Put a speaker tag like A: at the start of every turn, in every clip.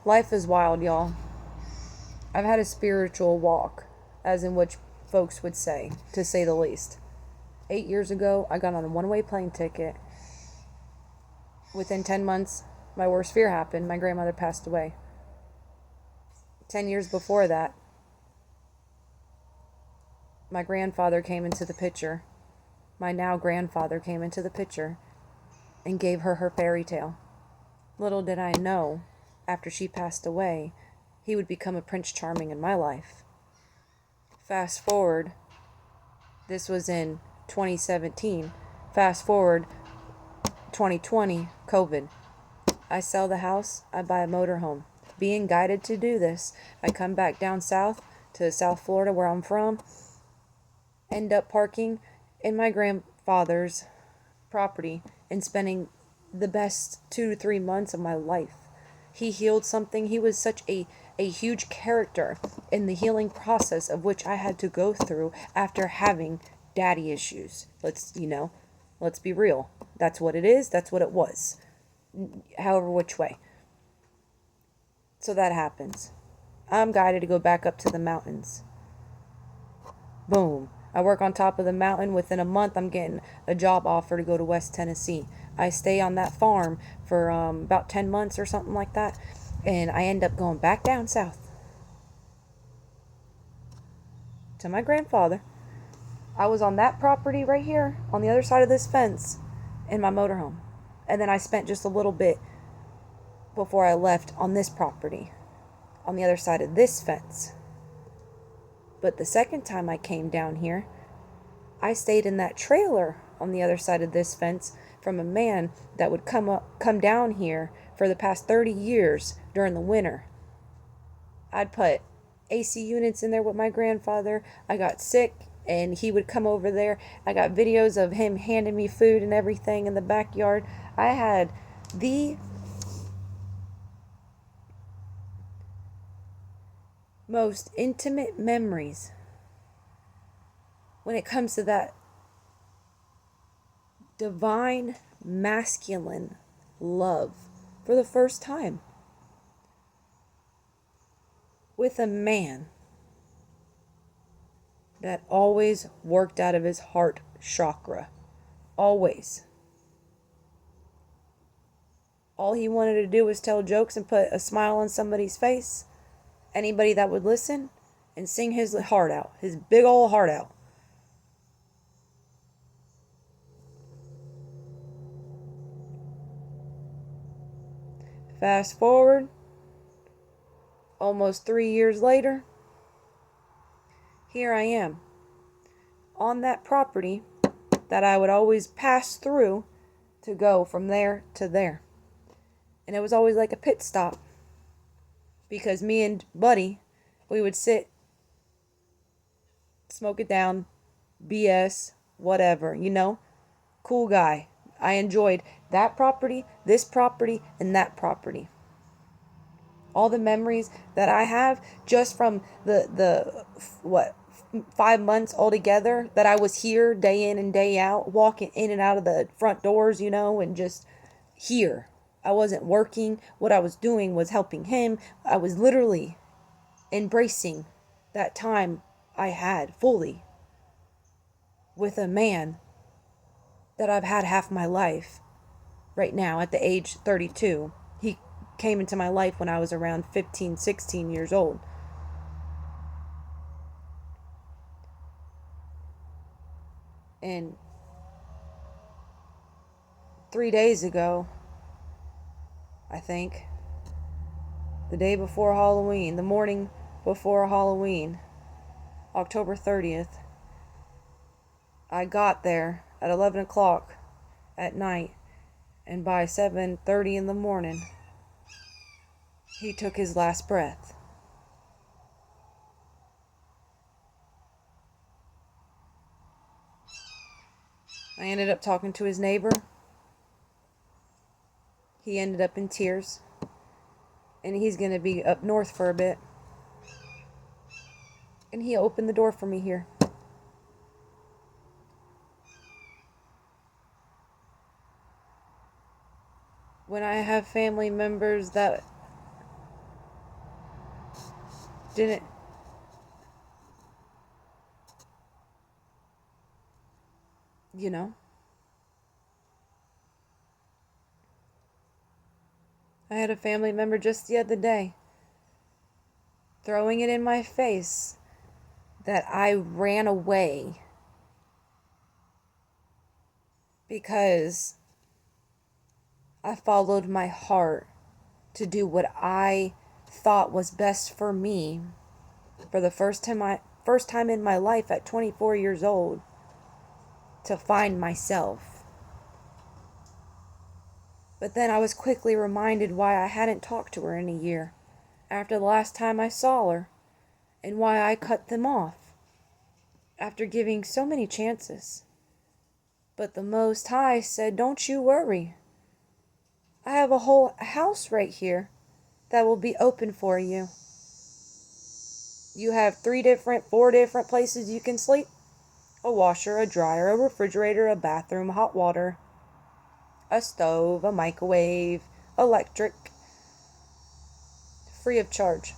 A: Life is wild, y'all. I've had a spiritual walk, as in which folks would say, to say the least. 8 years ago, I got on a one-way plane ticket. Within 10 months, my worst fear happened. My grandmother passed away. 10 years before that, my grandfather came into the picture. My now grandfather came into the picture and gave her her fairy tale. Little did I know, after she passed away, he would become a Prince Charming in my life. Fast forward, this was in 2017. Fast forward 2020, COVID. I sell the house, I buy a motorhome. Being guided to do this, I come back down south to South Florida, where I'm from, end up parking in my grandfather's property and spending the best 2 to 3 months of my life. He healed something. He was such a huge character in the healing process of which I had to go through after having daddy issues. Let's be real. That's what it is. That's what it was. However, which way. So that happens. I'm guided to go back up to the mountains. Boom. I work on top of the mountain. Within a month, I'm getting a job offer to go to West Tennessee. I stay on that farm for about 10 months or something like that. And I end up going back down south to my grandfather. I was on that property right here on the other side of this fence in my motorhome. And then I spent just a little bit before I left on this property on the other side of this fence. But the second time I came down here, I stayed in that trailer on the other side of this fence from a man that would come down here for the past 30 years during the winter. I'd put AC units in there with my grandfather. I got sick and he would come over there. I got videos of him handing me food and everything in the backyard. I had the most intimate memories when it comes to that divine masculine love for the first time with a man that always worked out of his heart chakra. Always. All he wanted to do was tell jokes and put a smile on somebody's face. Anybody that would listen and sing his heart out, his big old heart out. Fast forward, almost 3 years later, here I am on that property that I would always pass through to go from there to there. And it was always like a pit stop because me and Buddy, we would sit, smoke it down, BS, whatever, cool guy. I enjoyed that property, this property, and that property. All the memories that I have just from the 5 months altogether that I was here day in and day out, walking in and out of the front doors, and just here. I wasn't working. What I was doing was helping him. I was literally embracing that time I had fully with a man that I've had half my life right now at the age 32. He came into my life when I was around 15, 16 years old. And 3 days ago, I think, the day before Halloween, the morning before Halloween, October 30th, I got there at 11 o'clock at night, and by 7:30 in the morning, he took his last breath. I ended up talking to his neighbor. He ended up in tears, and he's going to be up north for a bit. And he opened the door for me here. When I have family members that didn't, you know, I had a family member just the other day throwing it in my face that I ran away because I followed my heart to do what I thought was best for me for the first time in my life at 24 years old, to find myself. But then I was quickly reminded why I hadn't talked to her in a year after the last time I saw her, and why I cut them off after giving so many chances. But the Most High said, "Don't you worry. I have a whole house right here that will be open for you. You have 4 different places you can sleep. A washer, a dryer, a refrigerator, a bathroom, hot water, a stove, a microwave, electric, free of charge.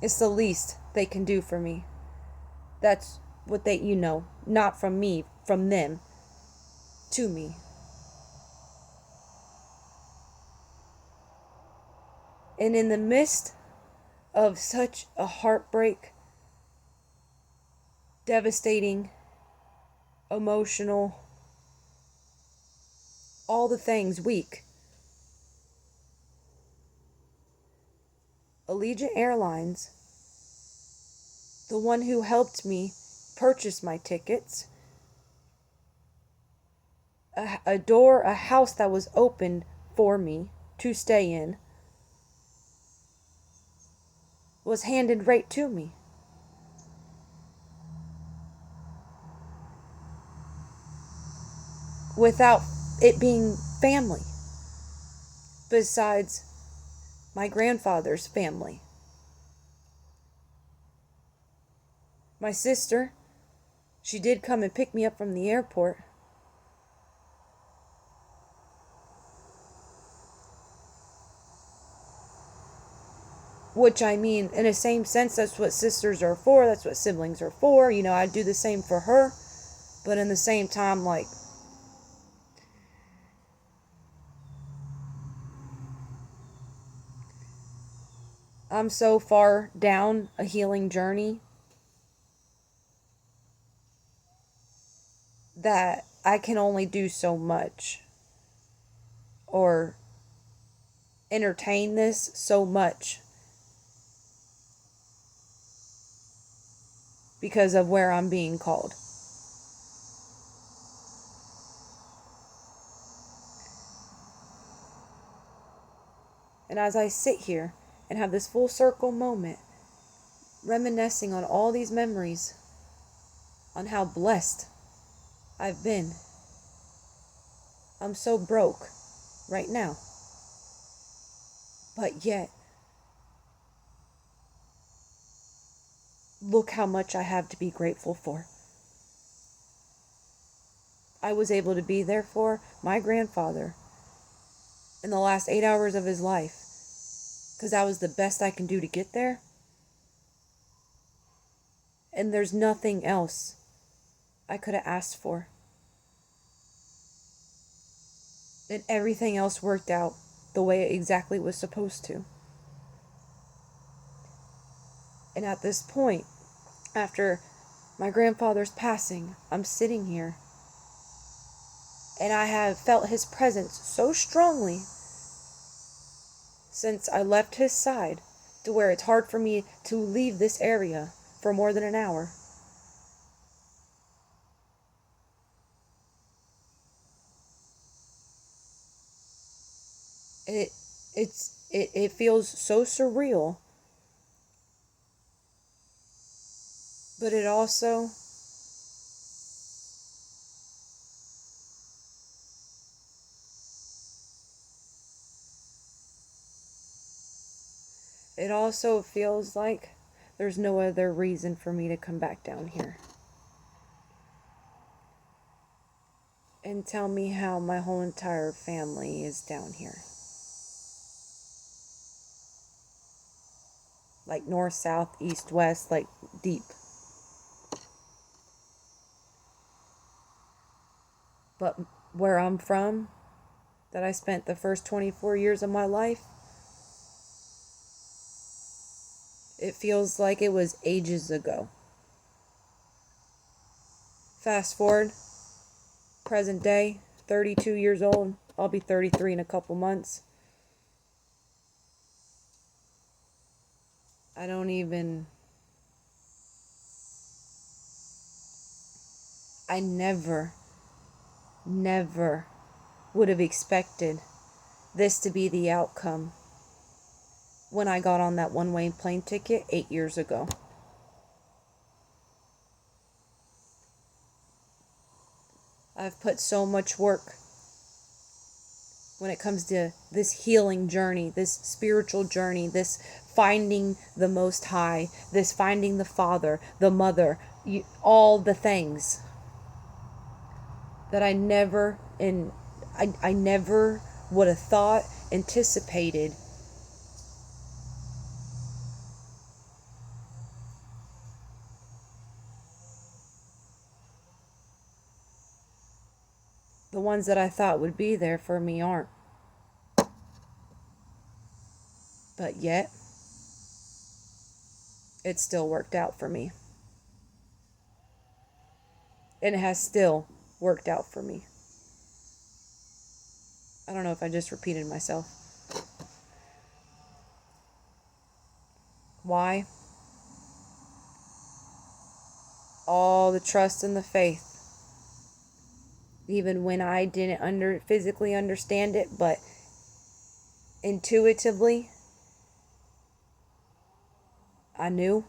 A: It's the least they can do for me." That's what they, not from me, from them, to me. And in the midst of such a heartbreak, devastating, emotional, all the things, weak, Allegiant Airlines, the one who helped me purchase my tickets, a house that was opened for me to stay in, was handed right to me. Without it being family, besides my grandfather's family. My sister, she did come and pick me up from the airport. Which, I mean, in the same sense, that's what sisters are for, that's what siblings are for. I do the same for her. But in the same time, like, I'm so far down a healing journey that I can only do so much, or entertain this so much, because of where I'm being called. And as I sit here and have this full circle moment, reminiscing on all these memories, on how blessed I've been, I'm so broke right now. But yet, look how much I have to be grateful for. I was able to be there for my grandfather in the last 8 hours of his life, because that was the best I can do to get there. And there's nothing else I could have asked for. And everything else worked out the way it exactly was supposed to. And at this point, after my grandfather's passing, I'm sitting here, and I have felt his presence so strongly since I left his side, to where it's hard for me to leave this area for more than an hour. It feels so surreal, but it also feels like there's no other reason for me to come back down here and tell me how my whole entire family is down here. like north, south, east, west, like deep. But where I'm from, that I spent the first 24 years of my life, it feels like it was ages ago. Fast forward, present day, 32 years old. I'll be 33 in a couple months. I don't even... I never would have expected this to be the outcome when I got on that one-way plane ticket 8 years ago. I've put so much work when it comes to this healing journey, this spiritual journey, this finding the Most High, this finding the Father, the Mother, all the things that I never would have thought, anticipated. The ones that I thought would be there for me aren't. But yet, it still worked out for me. And it has still worked out for me. I don't know if I just repeated myself. Why? All the trust and the faith. Even when I didn't physically understand it, but intuitively, I knew.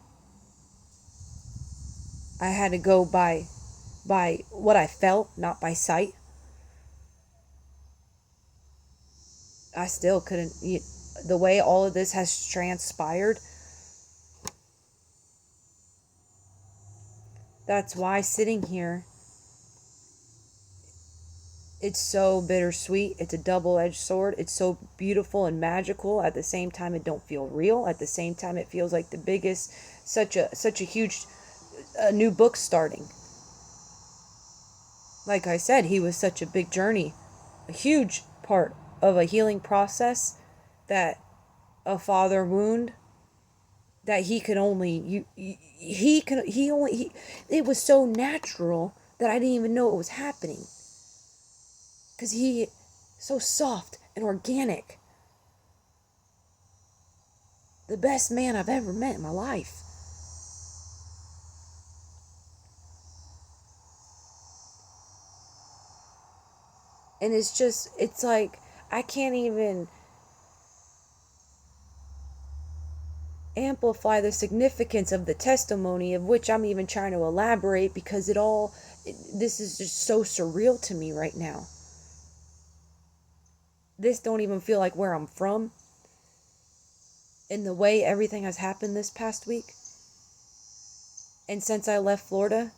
A: I had to go by what I felt, not by sight. I still couldn't... The way all of this has transpired, that's why sitting here, it's so bittersweet. It's a double-edged sword. It's so beautiful and magical. At the same time, it don't feel real. At the same time, it feels like the biggest, such a huge new book starting. Like I said, he was such a big journey, a huge part of a healing process, that a father wound that he could only it was so natural that I didn't even know it was happening, because he so soft and organic. The best man I've ever met in my life. And it's like, I can't even amplify the significance of the testimony, of which I'm even trying to elaborate, because this is just so surreal to me right now. This don't even feel like where I'm from. In the way everything has happened this past week. And since I left Florida,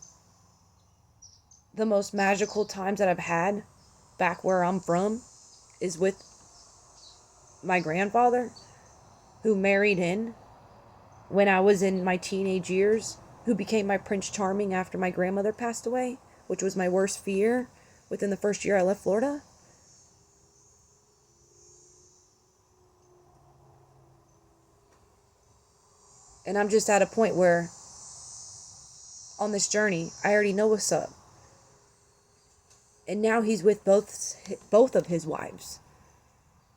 A: the most magical times that I've had back where I'm from is with my grandfather, who married in when I was in my teenage years, who became my Prince Charming after my grandmother passed away, which was my worst fear within the first year I left Florida. And I'm just at a point where, on this journey, I already know what's up. And now he's with both of his wives.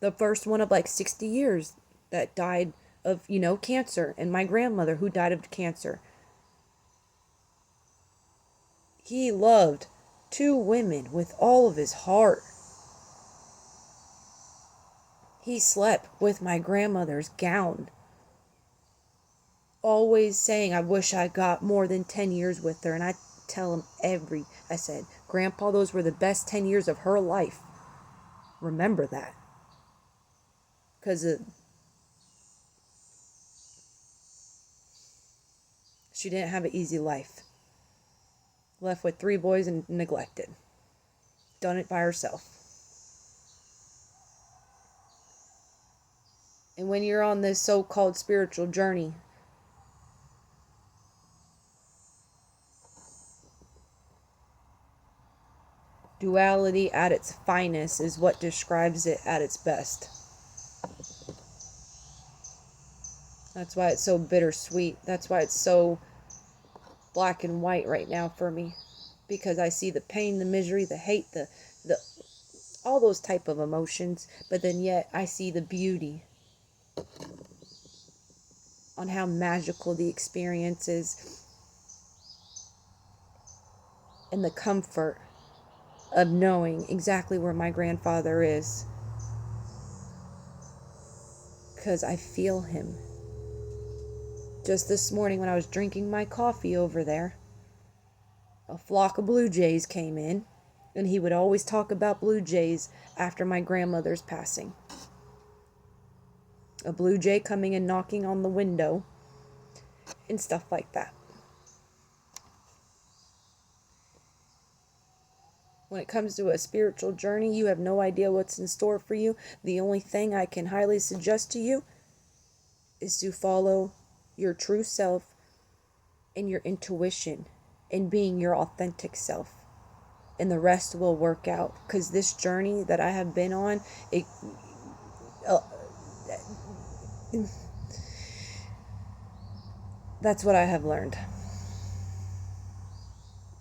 A: The first one of like 60 years that died of, cancer, and my grandmother who died of cancer. He loved 2 women with all of his heart. He slept with my grandmother's gown. Always saying, I wish I got more than 10 years with her. And I tell him I said, Grandpa, those were the best 10 years of her life. Remember that. Because she didn't have an easy life. Left with 3 boys and neglected. Done it by herself. And when you're on this so-called spiritual journey, duality at its finest is what describes it at its best. That's why it's so bittersweet. That's why it's so black and white right now for me. Because I see the pain, the misery, the hate, the all those type of emotions. But then yet I see the beauty on how magical the experience is. And the comfort of knowing exactly where my grandfather is. Because I feel him. Just this morning when I was drinking my coffee over there, a flock of blue jays came in, and he would always talk about blue jays after my grandmother's passing. A blue jay coming and knocking on the window and stuff like that. When it comes to a spiritual journey, you have no idea what's in store for you. The only thing I can highly suggest to you is to follow your true self and your intuition and being your authentic self. And the rest will work out. Because this journey that I have been on, that's what I have learned.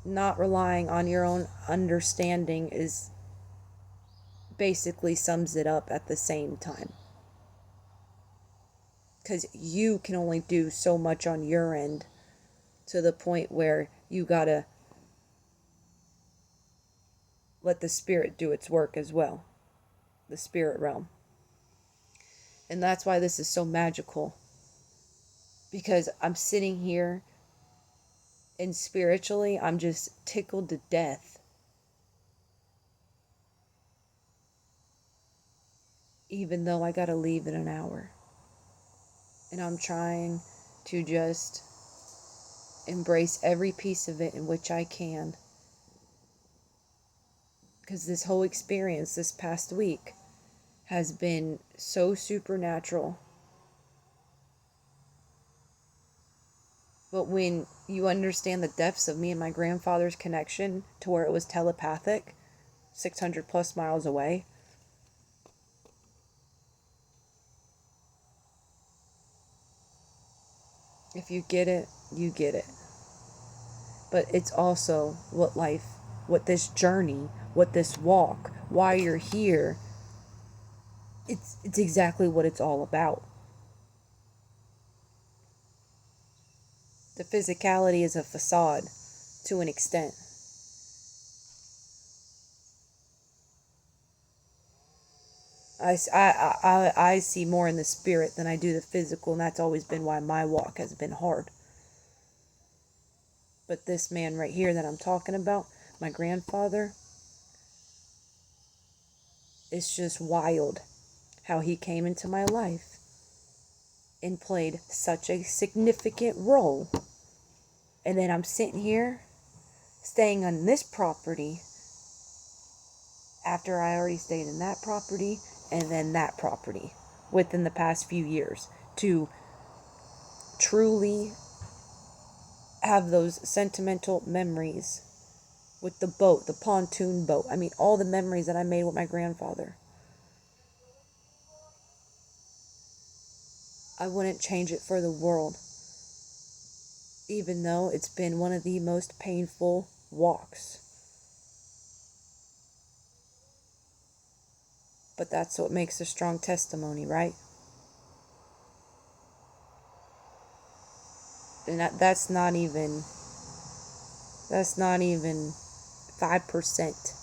A: Not relying on your own understanding is basically sums it up at the same time. Because you can only do so much on your end to the point where you gotta let the spirit do its work as well. The spirit realm. And that's why this is so magical. Because I'm sitting here and spiritually I'm just tickled to death. Even though I gotta leave in an hour. And I'm trying to just embrace every piece of it in which I can. Because this whole experience this past week has been so supernatural. But when you understand the depths of me and my grandfather's connection to where it was telepathic, 600 plus miles away, if you get it, you get it. But it's also what this journey, what this walk, why you're here, it's exactly what it's all about. The physicality is a facade to an extent. I see more in the spirit than I do the physical, and that's always been why my walk has been hard. But this man right here that I'm talking about, my grandfather, it's just wild how he came into my life and played such a significant role. And then I'm sitting here, staying on this property, after I already stayed in that property, and then that property, within the past few years, to truly have those sentimental memories with the boat, the pontoon boat. I mean, all the memories that I made with my grandfather. I wouldn't change it for the world. Even though it's been one of the most painful walks. But that's what makes a strong testimony, right? And that's not even 5%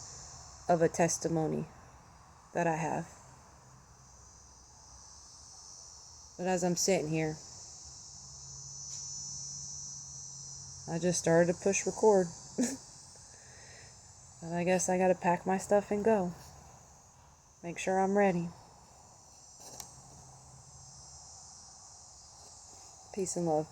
A: of a testimony that I have. But as I'm sitting here, I just started to push record. And I guess I gotta pack my stuff and go. Make sure I'm ready. Peace and love.